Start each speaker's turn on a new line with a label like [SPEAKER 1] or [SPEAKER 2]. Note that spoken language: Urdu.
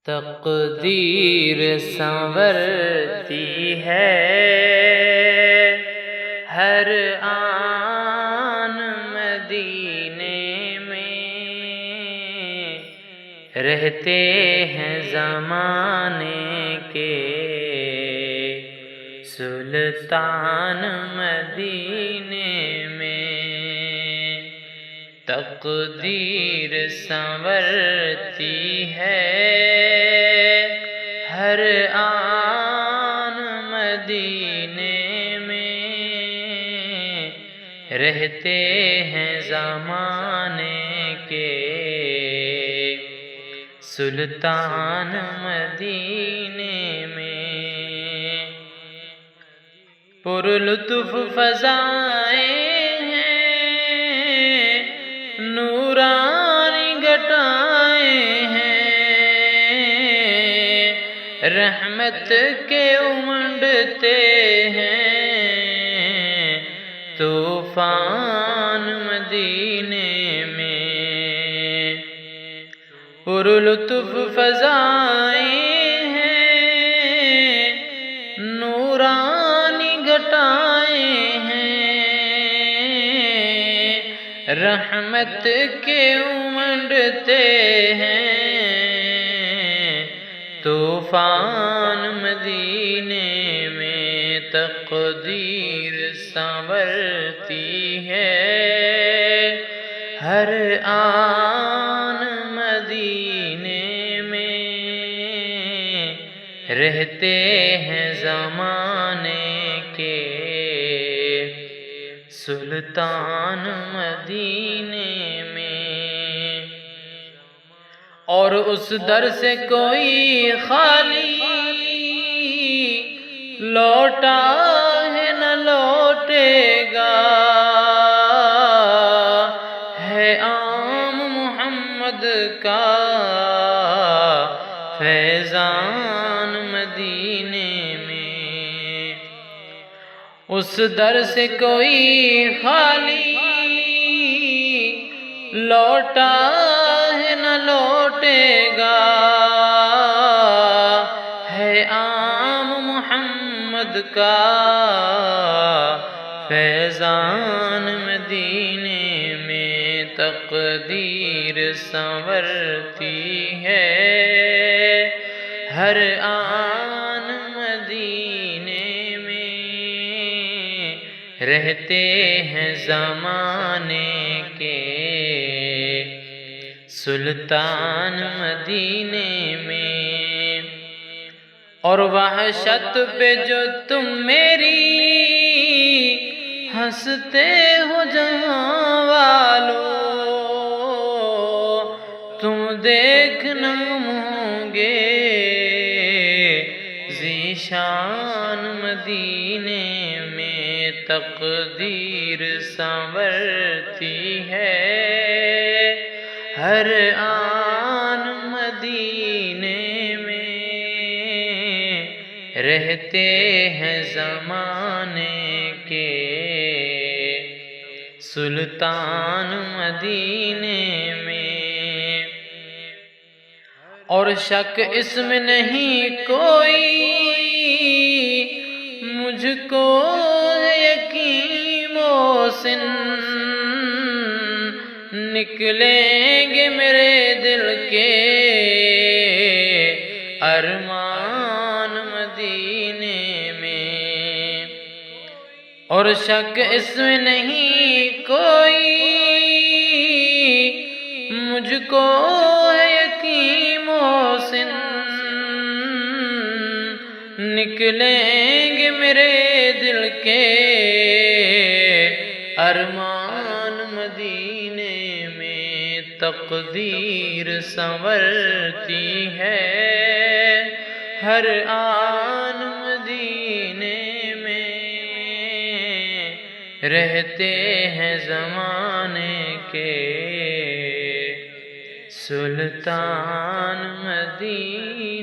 [SPEAKER 1] تقدیر سنورتی ہے ہر آن مدینے میں، رہتے ہیں زمانے کے سلطان مدینے میں۔ تقدیر سنورتی ہے ہر آن مدینے میں، رہتے ہیں زمانے کے سلطان مدینے میں۔ پر لطف فضائیں ہیں، نورانی گھٹائیں ہیں، رحمت کے امنڈتے ہیں طوفان مدینے میں۔ پر لطف فضائیں ہیں، نورانی گھٹائیں ہیں، رحمت کے امنڈتے ہیں طوفان مدینے میں۔ تقدیر سنورتی ہے ہر آن مدینے میں، رہتے ہیں زمانے کے سلطان مدینے میں۔ اور اس در سے کوئی خالی لوٹا ہے نہ لوٹے گا، ہے عام محمد کا فیضان مدینے میں۔ اس در سے کوئی خالی لوٹا ہے نہ لوٹے گا، ہے عام محمد کا فیضان مدینے میں۔ تقدیر سنورتی ہے ہر آن مدینے میں، رہتے ہیں زمانے کے سلطان مدینے میں۔ اور وحشت پہ جو تم میری ہنستے ہو جہاں والو، تم دیکھنا ہوں گے ذیشان مدینے میں۔ تقدیر سنورتی ہے ہر آن مدینے میں، رہتے ہیں زمانے کے سلطان مدینے میں۔ اور شک اس میں نہیں کوئی، مجھ کو یقین محسن، نکلیں گے میرے دل کے ارمان مدینے میں۔ اور شک اس میں نہیں کوئی، مجھ کو یقین محسن، نکلیں گے میرے دل کے ارمان مدینے میں۔ تقدیر سنورتی ہے ہر آن مدینے میں، رہتے ہیں زمانے کے سلطان مدینے